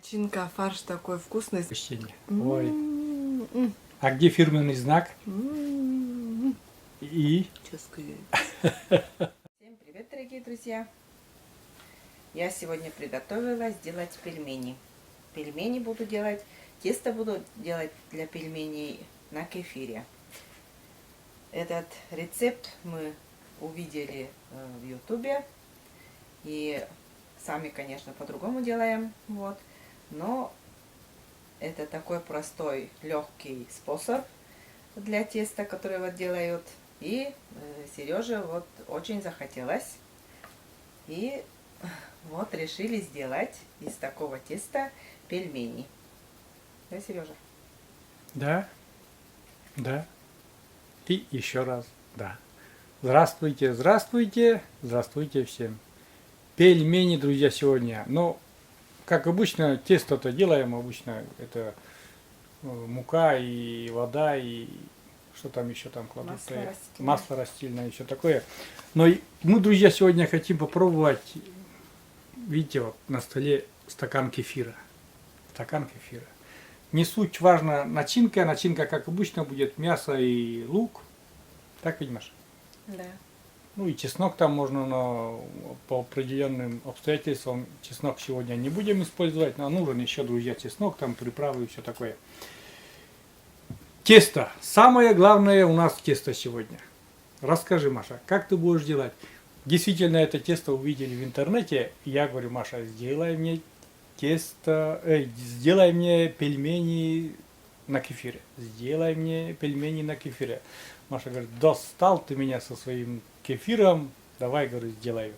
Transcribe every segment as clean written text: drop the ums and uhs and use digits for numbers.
Начинка, фарш такой вкусный. Ощущение. Ой. А где фирменный знак? И? Сейчас сказать. Всем привет, дорогие друзья! Я сегодня приготовила сделать пельмени. Пельмени буду делать, тесто буду делать для пельменей на кефире. Этот рецепт мы увидели в ютубе. И сами, конечно, по-другому делаем. Вот. Но это такой простой, легкий способ для теста, который вот делают. И Сереже вот очень захотелось. И вот решили сделать из такого теста пельмени. Да, Сережа? Да. Да. И еще раз. Да. Здравствуйте, здравствуйте, здравствуйте всем. Пельмени, друзья, сегодня. Ну, как обычно, тесто-то делаем. Обычно это мука и вода и что там еще там кладут? Масло растительное и все такое. Но мы, друзья, сегодня хотим попробовать. Видите, вот на столе стакан кефира. Стакан кефира. Не суть важна начинка. Начинка, как обычно, будет мясо и лук. Так, видишь? Да. Ну и чеснок там можно, но по определенным обстоятельствам чеснок сегодня не будем использовать. Но нужен еще, друзья, чеснок, там приправы и все такое. Тесто. Самое главное у нас тесто сегодня. Расскажи, Маша, как ты будешь делать? Действительно, это тесто увидели в интернете. Я говорю, Маша, сделай мне тесто, сделай мне пельмени на кефире. Сделай мне пельмени на кефире. Маша говорит, достал ты меня со своим кефиром, давай, говорю, сделаю.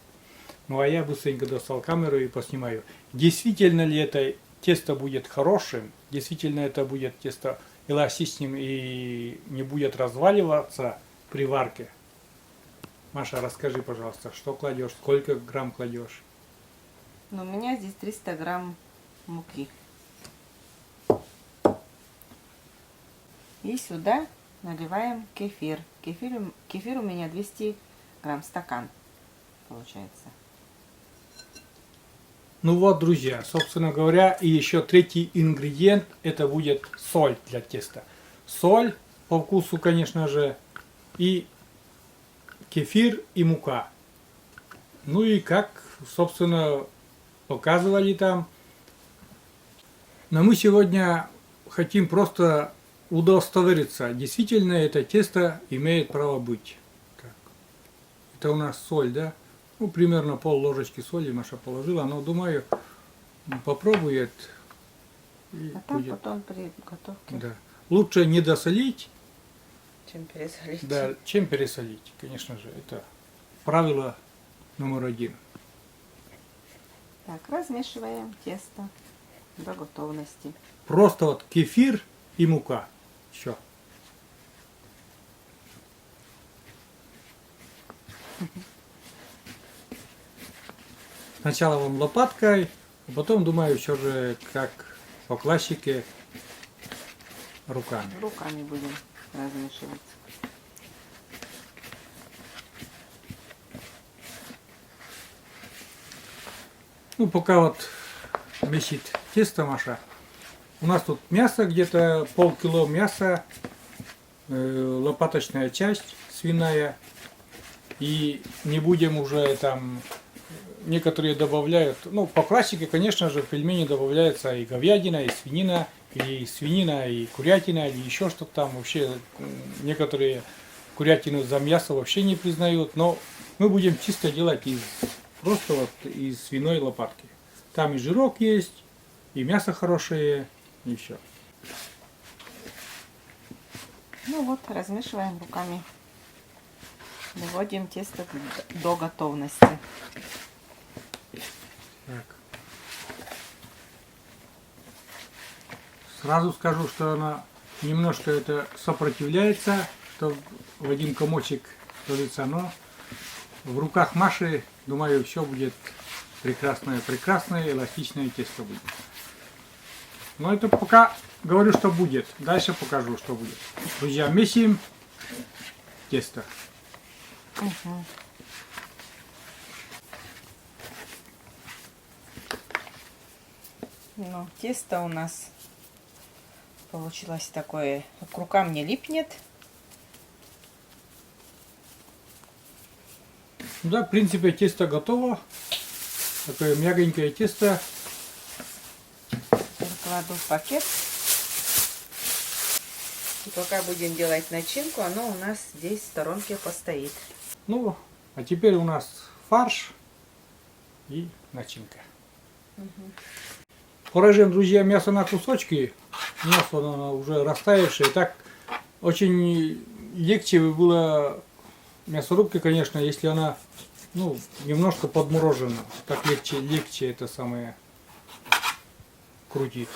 Ну, а я быстренько достал камеру и поснимаю. Действительно ли это тесто будет хорошим? Действительно это будет тесто эластичным и не будет разваливаться при варке? Маша, расскажи, пожалуйста, что кладешь, сколько грамм кладешь? Ну, у меня здесь 300 грамм муки. И сюда наливаем кефир. Кефир у меня 200 грамм, стакан получается. Ну вот, друзья, собственно говоря, и еще третий ингредиент, это будет соль для теста. Соль по вкусу, конечно же, и кефир и мука. Ну и как, собственно, показывали там. Но мы сегодня хотим просто удостовериться, действительно это тесто имеет право быть. Так. Это у нас соль, да? Ну, примерно пол ложечки соли Маша положила, но думаю, попробует. И а там будет. потом при готовке. Да. Лучше не досолить, чем пересолить. да, чем пересолить. Конечно же, это правило номер 1. Так, размешиваем тесто до готовности. Просто вот кефир и мука. Все. Сначала вон лопаткой, а потом, думаю, все же как по классике руками. Руками будем размешивать. Ну, пока вот месит тесто Маша. У нас тут мясо, где-то полкило мяса, лопаточная часть свиная. И не будем уже там, некоторые добавляют, ну, по классике, конечно же, в пельмени добавляется и говядина, и свинина, и курятина, или еще что-то там. Вообще, некоторые курятину за мясо вообще не признают, но мы будем чисто делать просто вот из свиной лопатки. Там и жирок есть, и мясо хорошее, и все. Ну вот, размешиваем руками. Доводим тесто до готовности. Так. Сразу скажу, что она немножко это сопротивляется, что в один комочек ложится, но в руках Маши, думаю, все будет прекрасное, эластичное тесто будет. Но это пока говорю, что будет. Дальше покажу, что будет. Друзья, месим тесто. Угу. Ну, тесто у нас получилось такое, к рукам не липнет. Да, в принципе, тесто готово. Такое мягенькое тесто. Кладу в пакет. И пока будем делать начинку, оно у нас здесь в сторонке постоит. Ну, а теперь у нас фарш и начинка. Порежем, друзья, мясо на кусочки. Мясо оно уже растаявшее. Так очень легче было мясорубка, конечно, если она, ну, немножко подморожена. Так легче это самое крутить.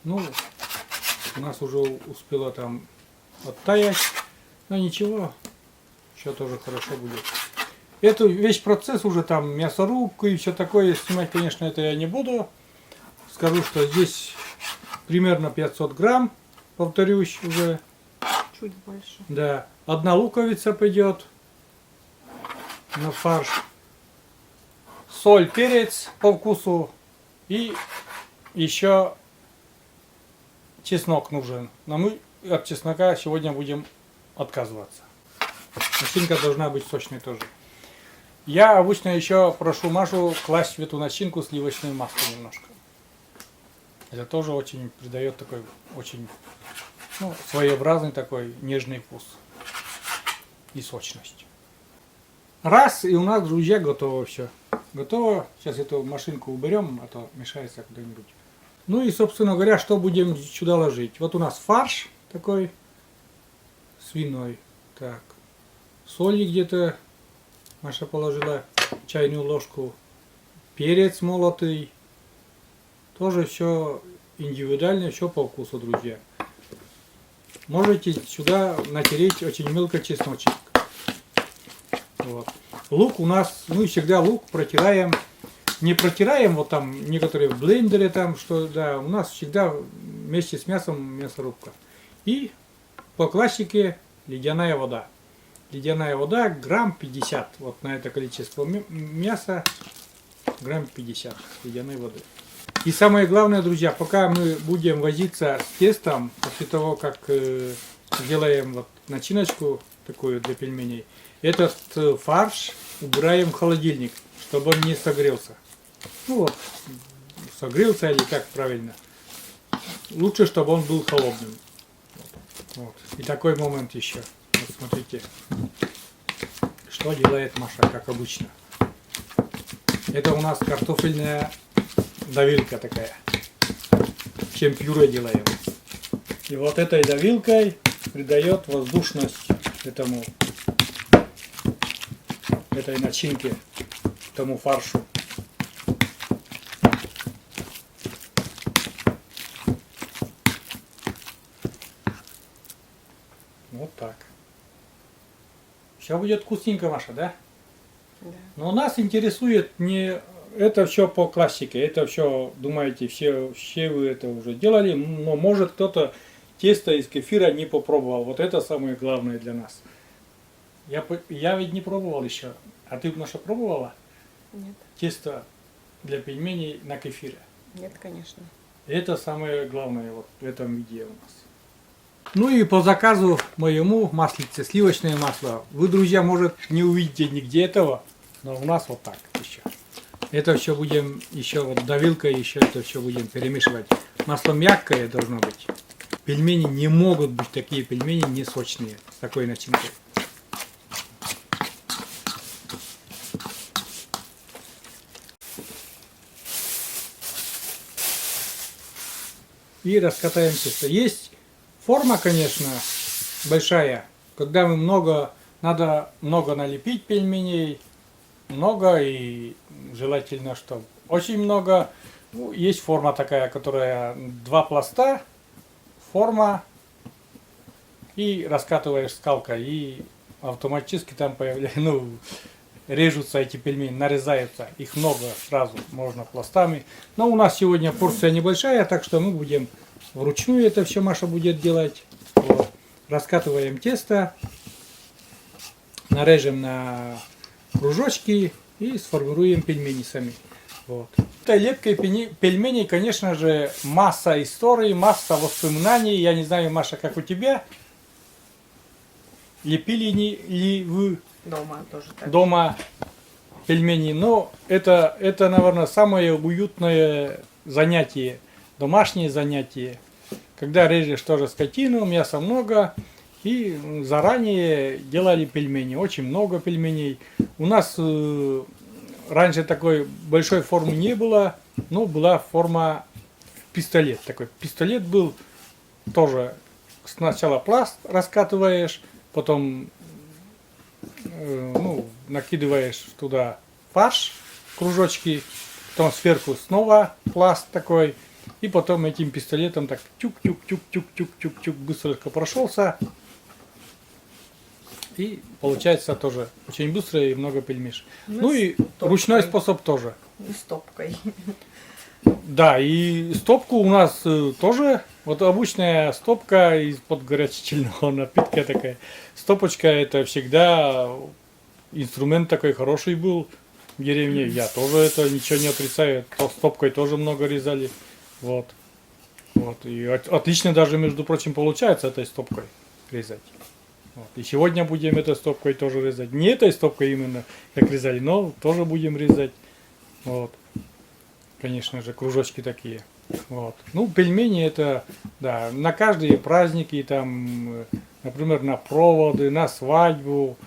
Ну, у нас уже успело там оттаять. Но ничего, все тоже хорошо будет. Это весь процесс уже там мясорубку и все такое снимать, конечно, это я не буду. Скажу, что здесь примерно 500 грамм, повторюсь уже. Чуть больше. Да, одна луковица пойдет на фарш. Соль, перец по вкусу и еще чеснок нужен. Но мы от чеснока сегодня будем отказываться. Начинка должна быть сочной тоже. Я обычно еще прошу Машу класть в эту начинку сливочное масло немножко. Это тоже очень придает такой очень, ну, своеобразный такой нежный вкус и сочность. Раз, и у нас, друзья, готово все. Готово. Сейчас эту машинку уберем, а то мешается куда-нибудь. Ну и, собственно говоря, что будем сюда ложить? Вот у нас фарш такой свиной. Так, соли где-то Маша положила чайную ложку. Перец молотый. Тоже все индивидуально, все по вкусу, друзья. Можете сюда натереть очень мелко чесночек. Вот. Лук у нас, мы всегда лук протираем. Не протираем, вот там некоторые в блендере, там что, да, у нас всегда вместе с мясом мясорубка. И по классике ледяная вода. Ледяная вода грамм 50. Вот на это количество мяса грамм 50 ледяной воды. И самое главное, друзья, пока мы будем возиться с тестом, после того, как сделаем вот начиночку такую для пельменей, этот фарш убираем в холодильник, чтобы он не согрелся. Ну вот, согрелся или как правильно. Лучше, чтобы он был холодным. Вот. И такой момент еще. Вот смотрите, что делает Маша, как обычно. Это у нас картофельная давилка такая. Чем пюре делаем. И вот этой давилкой придает воздушность этой начинке, тому фаршу. Вот так. Все будет вкусненько, Маша, да? Да. Но нас интересует не это все по классике, это все, думаете, все вы это уже делали, но может кто-то тесто из кефира не попробовал. Вот это самое главное для нас. Я ведь не пробовал еще. А ты, Маша, пробовала? Нет. Тесто для пельменей на кефире. Нет, конечно. Это самое главное вот в этом видео у нас. Ну и по заказу моему маслице, сливочное масло. Вы, друзья, может не увидите нигде этого, но у нас вот так еще. Это все будем еще вот давилкой, еще это все будем перемешивать. Масло мягкое должно быть. Пельмени не могут быть такие пельмени не сочные с такой начинкой. И раскатаем тесто. Есть форма, конечно, большая, когда мы надо много налепить пельменей, много и желательно, чтобы очень много. Ну, есть форма такая, которая 2 пласта, форма, и раскатываешь скалкой, и автоматически там появляется, ну, режутся эти пельмени, нарезаются, их много сразу, можно пластами. Но у нас сегодня порция небольшая, так что мы будем вручную это все Маша будет делать. Вот. Раскатываем тесто, нарежем на кружочки и сформируем пельмени сами. Вот. Этой лепкой пельменей, конечно же, масса историй, масса воспоминаний. Я не знаю, Маша, как у тебя. Лепили ли вы Дома тоже так. дома пельмени? Но это, наверное, самое уютное занятие, домашнее занятие. Когда режешь тоже скотину, мяса много, и заранее делали пельмени. Очень много пельменей. У нас раньше такой большой формы не было, но была форма пистолет такой. Пистолет был тоже сначала пласт раскатываешь, потом накидываешь туда фарш, кружочки, потом сверху снова пласт такой, и потом этим пистолетом так тюк-тюк-тюк-тюк-тюк-тюк-тюк быстренько прошелся. И получается тоже очень быстро и много пельмеш. Ну и ручной способ тоже. И стопкой. Да, и стопку у нас тоже, вот обычная стопка из-под горячительного напитка такая. Стопочка это всегда инструмент такой хороший был в деревне. Я тоже это ничего не отрицаю. То стопкой тоже много резали. Вот. Вот. И отлично даже, между прочим, получается этой стопкой резать. Вот. И сегодня будем этой стопкой тоже резать. Не этой стопкой именно, как резали, но тоже будем резать. Вот. Конечно же, кружочки такие. Вот. Ну, пельмени это, да, на каждые праздники, там, например, на проводы, на свадьбу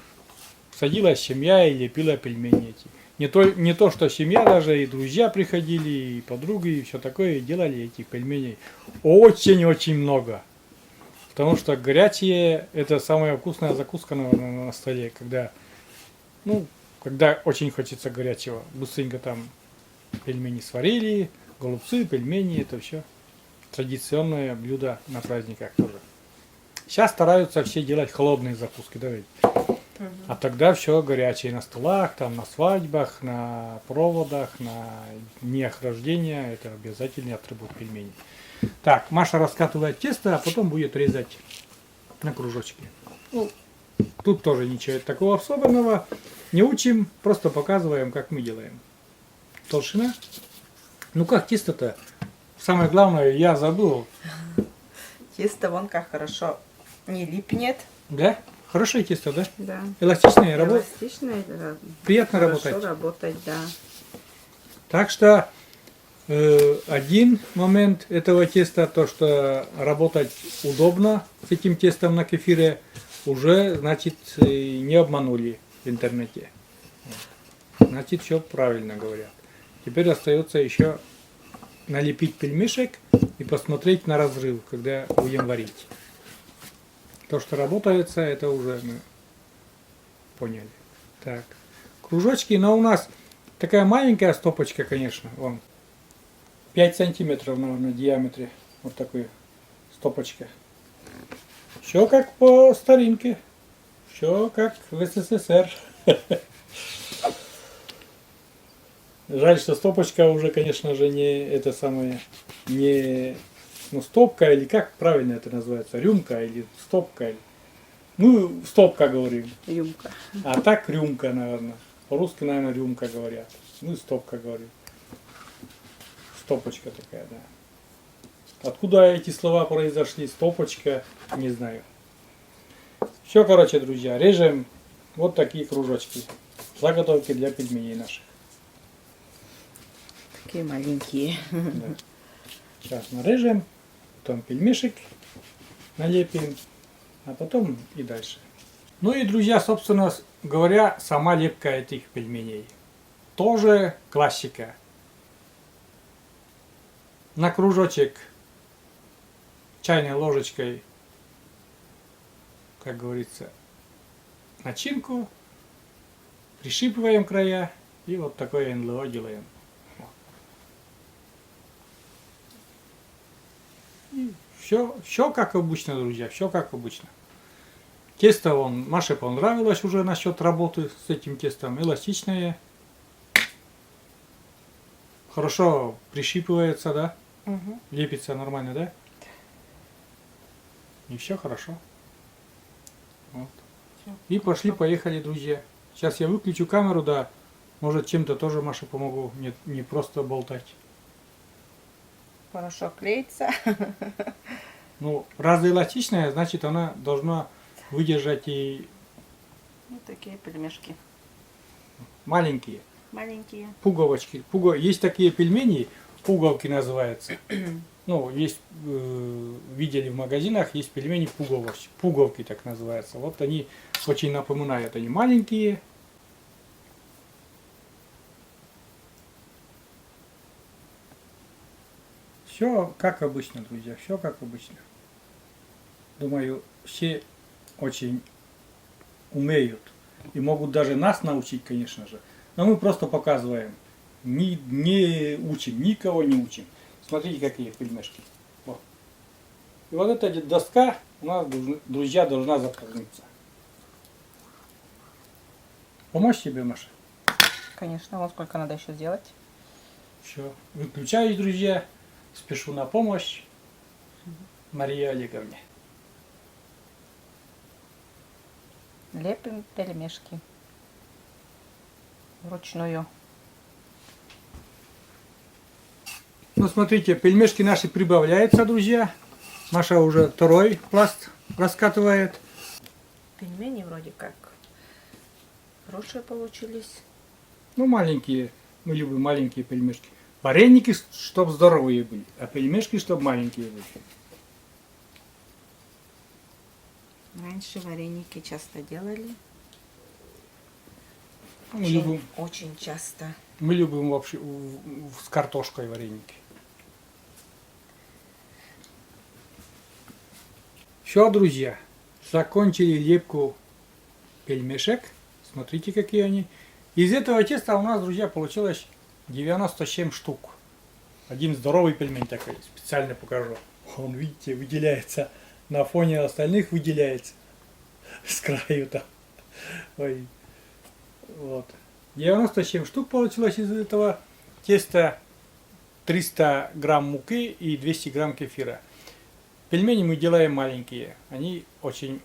садилась семья и лепила пельмени эти. Не то, что семья, даже и друзья приходили, и подруги, и все такое, и делали этих пельменей очень-очень много. Потому что горячие это самая вкусная закуска на столе, когда очень хочется горячего. Быстренько там пельмени сварили, голубцы, пельмени, это все традиционное блюдо на праздниках тоже. Сейчас стараются все делать холодные закуски, да ведь? А тогда все горячее на столах, там на свадьбах, на проводах, на днях рождения. Это обязательный атрибут пельменей. Так, Маша раскатывает тесто, а потом будет резать на кружочки. Ну, тут тоже ничего такого особенного. Не учим, просто показываем, как мы делаем. Толщина. Ну как тесто-то? Самое главное, я забыл. Тесто вон как хорошо не липнет. Да? Хорошее тесто, да? Да. Эластичное, Эластичное, да. приятно Хорошо работать. работать, да. Так что один момент этого теста, то что работать удобно с этим тестом на кефире, уже, значит, не обманули в интернете. Значит, все правильно говорят. Теперь остается еще налепить пельмешек и посмотреть на разрыв, когда будем варить. То, что работается, это уже мы поняли. Так, кружочки, но у нас такая маленькая стопочка, конечно, вон. 5 сантиметров, наверное, в диаметре. Вот такой стопочка. Все как по старинке. Все как в СССР. Жаль, что стопочка уже, конечно же, не это самое, не, стопка, или как правильно это называется, рюмка или стопка. Ну, стопка говорим. Рюмка. А так рюмка, наверное. По-русски, наверное, рюмка говорят. Ну и стопка говорим. Стопочка такая, да. Откуда эти слова произошли? Стопочка, не знаю. Все, короче, друзья, режем вот такие кружочки. Заготовки для пельменей наших. Такие маленькие. Да. Сейчас нарежем, потом пельмешек налепим, а потом и дальше. Ну и, друзья, собственно говоря, сама лепка этих пельменей. Тоже классика. На кружочек чайной ложечкой, как говорится, начинку, пришипываем края и вот такое НЛО делаем. Все как обычно, друзья, все как обычно. Тесто Маше понравилось уже насчет работы с этим тестом. Эластичное. Хорошо прищипывается, да? Угу. Лепится нормально, да? И все хорошо. Вот. И пошли-поехали, друзья. Сейчас я выключу камеру, да. Может, чем-то тоже Маше помогу, не просто болтать. Порошок клеится. Ну, раз эластичная, значит, она должна выдержать и Вот такие пельмешки. маленькие Маленькие. пуговочки. Есть такие пельмени, пуговки называются. Ну, есть, видели в магазинах, есть пельмени пуговки так называются. Вот они очень напоминают, они маленькие. Все как обычно, друзья, все как обычно. Думаю, все очень умеют и могут даже нас научить, конечно же. Но мы просто показываем, не учим, никого не учим. Смотрите, какие пельмешки. Вот. И вот эта доска у нас, друзья, должна заполниться. Помочь тебе, Маша? Конечно, вот сколько надо еще сделать. Все. Выключаюсь, друзья. Спешу на помощь Марии Олеговне. Лепим пельмешки. Вручную. Ну, смотрите, пельмешки наши прибавляются, друзья. Маша уже второй пласт раскатывает. Пельмени вроде как хорошие получились. Ну, маленькие. Мы любим маленькие пельмешки. Вареники, чтоб здоровые были, а пельмешки, чтоб маленькие были. Раньше вареники часто делали. Мы любим, Очень часто. мы любим вообще с картошкой вареники. Все, друзья, закончили лепку пельмешек. Смотрите, какие они. Из этого теста у нас, друзья, получилось 97 штук. Один здоровый пельмень такой, специально покажу. Он, видите, выделяется на фоне остальных, выделяется с краю там. Ой. Вот. 97 штук получилось из этого теста, 300 грамм муки и 200 грамм кефира. Пельмени мы делаем маленькие. Они очень,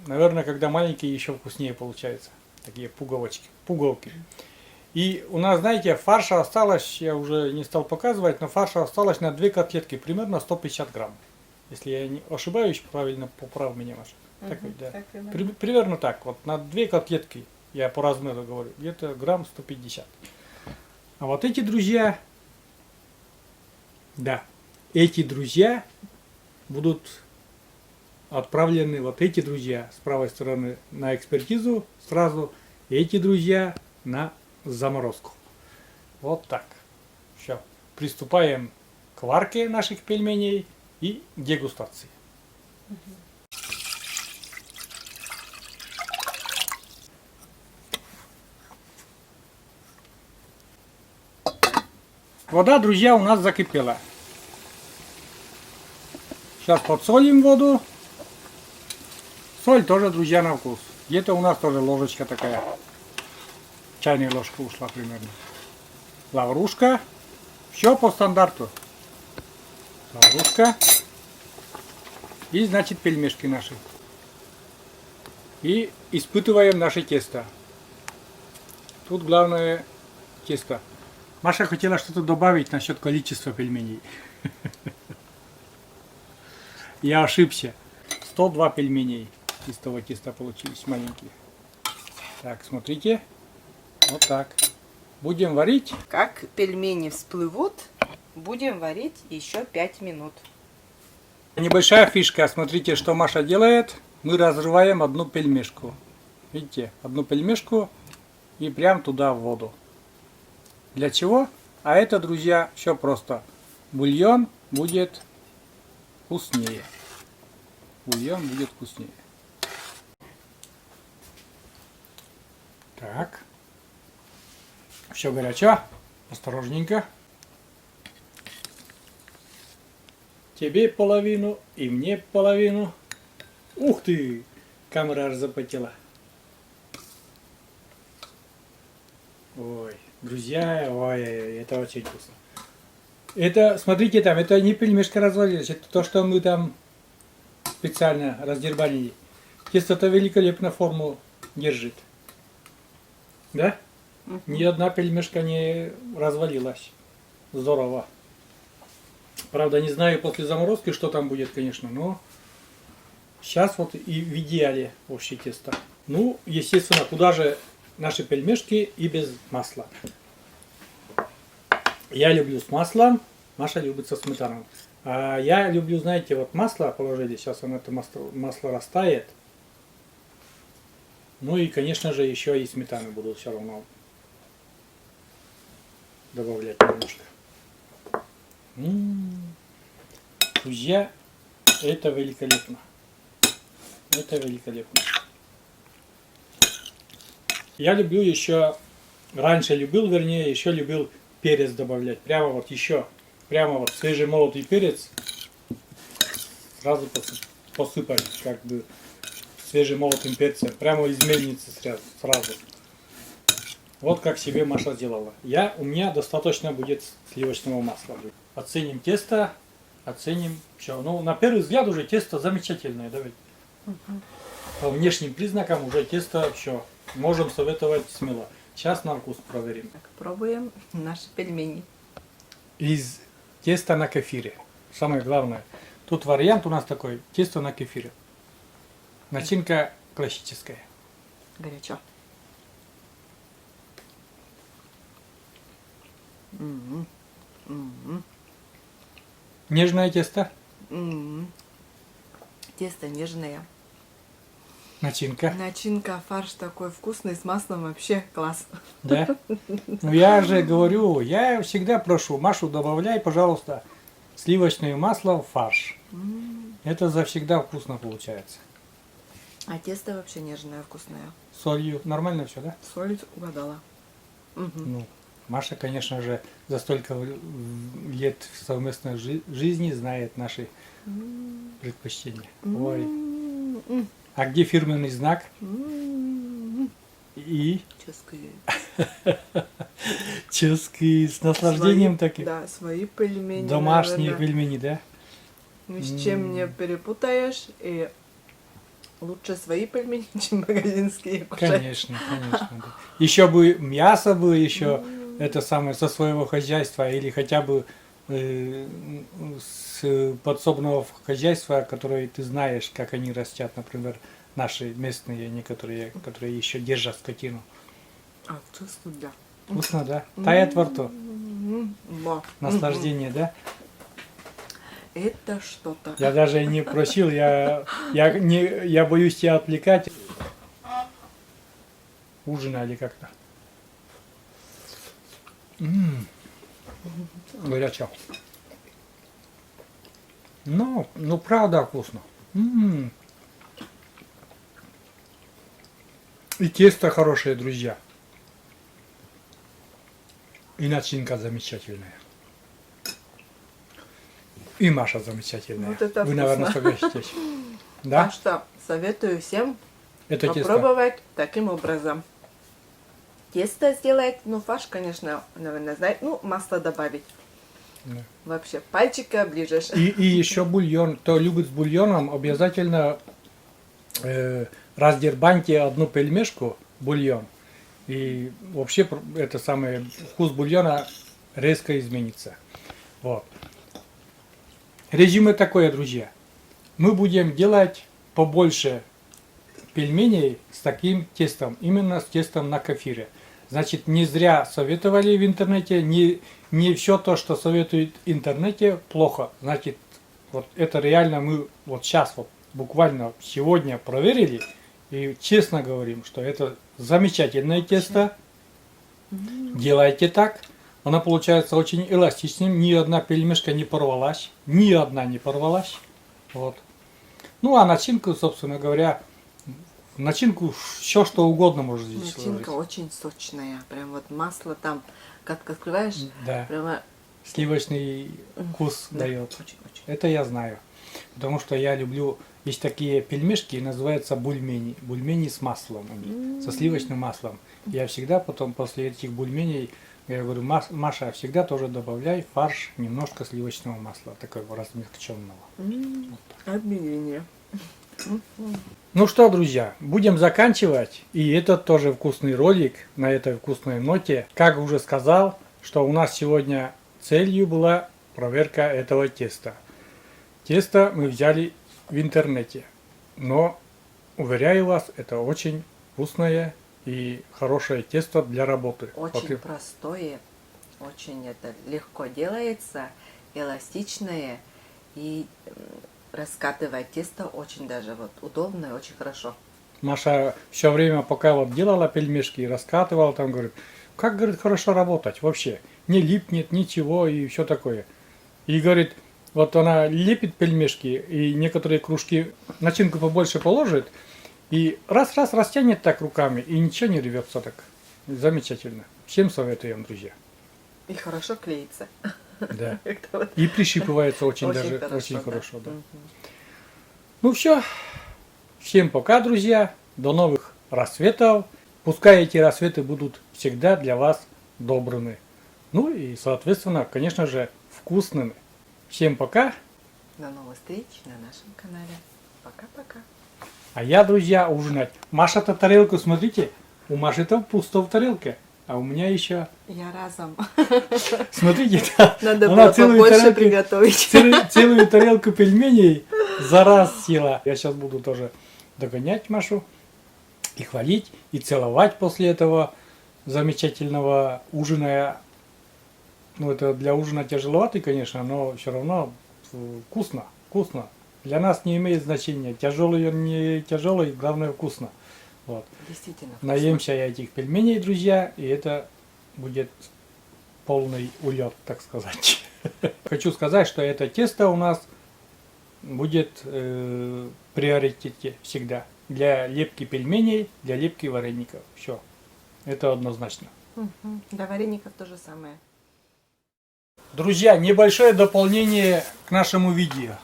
наверное, когда маленькие, еще вкуснее получаются. Такие пуговки. И у нас, знаете, фарша осталось, я уже не стал показывать, но фарша осталось на 2 котлетки, примерно 150 грамм. Если я не ошибаюсь, правильно поправь меня, Маша. Так ведь, да. Так, да. Примерно так, вот на 2 котлетки, я по размеру говорю, где-то грамм 150. А вот эти друзья, да, эти друзья будут отправлены, вот эти друзья с правой стороны на экспертизу сразу, и эти друзья на заморозку. Вот так. Все. Приступаем к варке наших пельменей и дегустации. Вода, друзья, у нас закипела. Сейчас подсолим воду. Соль тоже, друзья, на вкус. Где-то у нас тоже ложечка такая. Чайная ложка ушла примерно. Лаврушка. Все по стандарту. Лаврушка. И, значит, пельмешки наши. И испытываем наше тесто. Тут главное тесто. Маша хотела что-то добавить насчет количества пельменей. Я ошибся. 102 пельменей из того теста получились маленькие. Так, смотрите. Вот так. Будем варить. Как пельмени всплывут, будем варить еще 5 минут. Небольшая фишка. Смотрите, что Маша делает. Мы разрываем одну пельмешку. Видите, одну пельмешку и прям туда в воду. Для чего? А это, друзья, все просто. Бульон будет вкуснее. Бульон будет вкуснее. Так. Все горячо. Осторожненько. Тебе половину и мне половину. Ух ты! Камера аж запотела. Ой, друзья, ой, это очень вкусно. Это, смотрите там, это не пельмешка развалилась, это то, что мы там специально раздербанили. Тесто-то великолепно форму держит. Да? Ни одна пельмешка не развалилась. Здорово. Правда, не знаю после заморозки, что там будет, конечно, но сейчас вот и в идеале вообще тесто. Ну, естественно, куда же наши пельмешки и без масла. Я люблю с маслом, Маша любит со сметаной. А я люблю, знаете, вот масло положили, сейчас оно это масло растает. Ну и, конечно же, еще и сметаны буду все равно добавлять немножко. Друзья, это великолепно. Это великолепно. Я люблю еще, раньше любил, вернее, еще любил перец добавлять. Прямо вот еще, прямо вот свежемолотый перец сразу посыпать, как бы свежемолотым перцем. Прямо из мельницы сразу. Вот как себе Маша сделала. У меня достаточно будет сливочного масла. Оценим тесто, оценим все. Ну, на первый взгляд уже тесто замечательное, да ведь? По внешним признакам уже тесто все. Можем советовать смело. Сейчас на вкус проверим. Так, пробуем наши пельмени. Из теста на кефире. Самое главное. Тут вариант у нас такой. Тесто на кефире. Начинка классическая. Горячо. Нежное тесто. Тесто нежное. Начинка. Начинка, фарш такой вкусный, с маслом вообще класс. Да? Ну я же говорю, я всегда прошу, Машу, добавляй, пожалуйста, сливочное масло в фарш. Это завсегда вкусно получается. А тесто вообще нежное, вкусное. Солью нормально все, да? Соль угадала. Ну, Маша, конечно же, за столько лет совместной жизни знает наши предпочтения. Ой. А где фирменный знак? И ческие с наслаждением таким. Да, свои пельмени. Домашние наверное. пельмени, да? Ни с чем не перепутаешь. И лучше свои пельмени, чем магазинские. Конечно, конечно. Да. Еще бы мясо бы еще это самое со своего хозяйства или хотя бы с подсобного хозяйства, которое ты знаешь, как они растят, например, наши местные некоторые, которые еще держат скотину. А, вкусно, да. Вкусно, да? Тает во рту. Да. Наслаждение, да? Это что-то. Я даже не просил, я боюсь тебя отвлекать. Ужинали как-то. Горячо. Ну, правда вкусно. И тесто хорошее, друзья. И начинка замечательная. И Маша замечательная. Вот это Вы, наверное, вкусно. согласитесь. Так Да? что советую всем Это тесто. попробовать таким образом. Тесто сделать, ну фарш, конечно, наверное, знает, ну масло добавить. Да. Вообще, пальчики оближешь. И еще бульон. Кто любит с бульоном, обязательно раздербаньте одну пельмешку, бульон. И вообще это самое, вкус бульона резко изменится. Вот. Резюме такое, друзья. Мы будем делать побольше пельменей с таким тестом. Именно с тестом на кефире. Значит, не зря советовали в интернете. Не все то, что советуют в интернете, плохо. Значит, вот это реально мы вот сейчас вот буквально сегодня проверили. И честно говорим, что это замечательное тесто. Делайте так. Она получается очень эластичным. Ни одна пельмешка не порвалась. Ни одна не порвалась. Вот. Ну а начинку, собственно говоря, начинку все что угодно можно здесь Начинка сложить. очень сочная. Прям вот масло там, как открываешь, Да. прямо... Сливочный вкус Да, дает. очень-очень. Это я знаю. Потому что я люблю, есть такие пельмешки, называются бульмени. Бульмени с маслом, они, со сливочным маслом. Я всегда потом после этих бульменей, я говорю, Маша, всегда тоже добавляй в фарш немножко сливочного масла, такого размягченного. Объявление. Ну что, друзья, будем заканчивать. И этот тоже вкусный ролик на этой вкусной ноте. Как уже сказал, что у нас сегодня целью была проверка этого теста. Тесто мы взяли в интернете. Но, уверяю вас, это очень вкусное и хорошее тесто для работы. Очень простое, очень это легко делается, эластичное и раскатывать тесто очень даже вот удобно и очень хорошо. Маша все время, пока вот делала пельмешки и раскатывала, там говорит, как, говорит, хорошо работать вообще. Не липнет ничего и все такое. И говорит, вот она лепит пельмешки и некоторые кружки начинку побольше положит и раз-раз растянет так руками и ничего не рвется так. Замечательно. Всем советуем, друзья. И хорошо клеится. Да. Как-то вот И прищипывается очень, очень даже хорошо, очень да. хорошо. Да. Мгм. Ну все. Всем пока, друзья. До новых рассветов. Пускай эти рассветы будут всегда для вас добрыми. Ну и, соответственно, конечно же, вкусными. Всем пока. До новых встреч на нашем канале. Пока-пока. А я, друзья, ужинать. Маша-то тарелку, смотрите. У Маши-то пусто в тарелке. А у меня еще... Я разом. Смотрите, да, Надо она было целую побольше тарелку- приготовить. целую тарелку пельменей за раз съела. Я сейчас буду тоже догонять Машу и хвалить, и целовать после этого замечательного ужина. Ну, это для ужина тяжеловато, конечно, но все равно вкусно, вкусно. Для нас не имеет значения, тяжелый он, не тяжелый, главное вкусно. Вот. Действительно. Наемся я этих пельменей, друзья, и это будет полный улет, так сказать. Хочу сказать, что это тесто у нас будет в приоритете всегда. Для лепки пельменей, для лепки вареников. Все. Это однозначно. Мгм. Для вареников то же самое. Друзья, небольшое дополнение к нашему видео.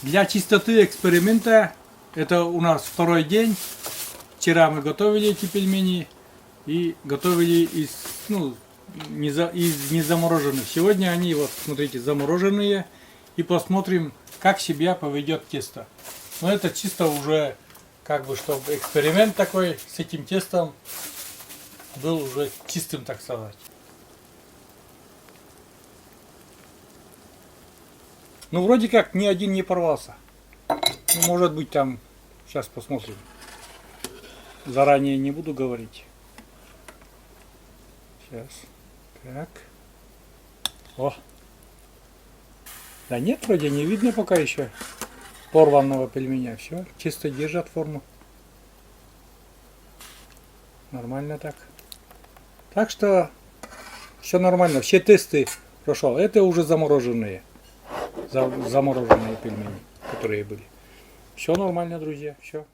Для чистоты эксперимента, это у нас второй день. Вчера мы готовили эти пельмени и готовили из незамороженных. Сегодня они, вот смотрите, замороженные. И посмотрим, как себя поведет тесто. Но это чисто уже, как бы, чтобы эксперимент такой с этим тестом был уже чистым, так сказать. Ну, вроде как ни один не порвался. Ну, может быть, там, сейчас посмотрим. Заранее не буду говорить. Сейчас. Так. О. Да нет, вроде не видно пока еще порванного пельменя. Все, чисто держат форму. Нормально так. Так что все нормально. Все тесты прошел. Это уже замороженные. Замороженные пельмени, которые были. Все нормально, друзья. Все.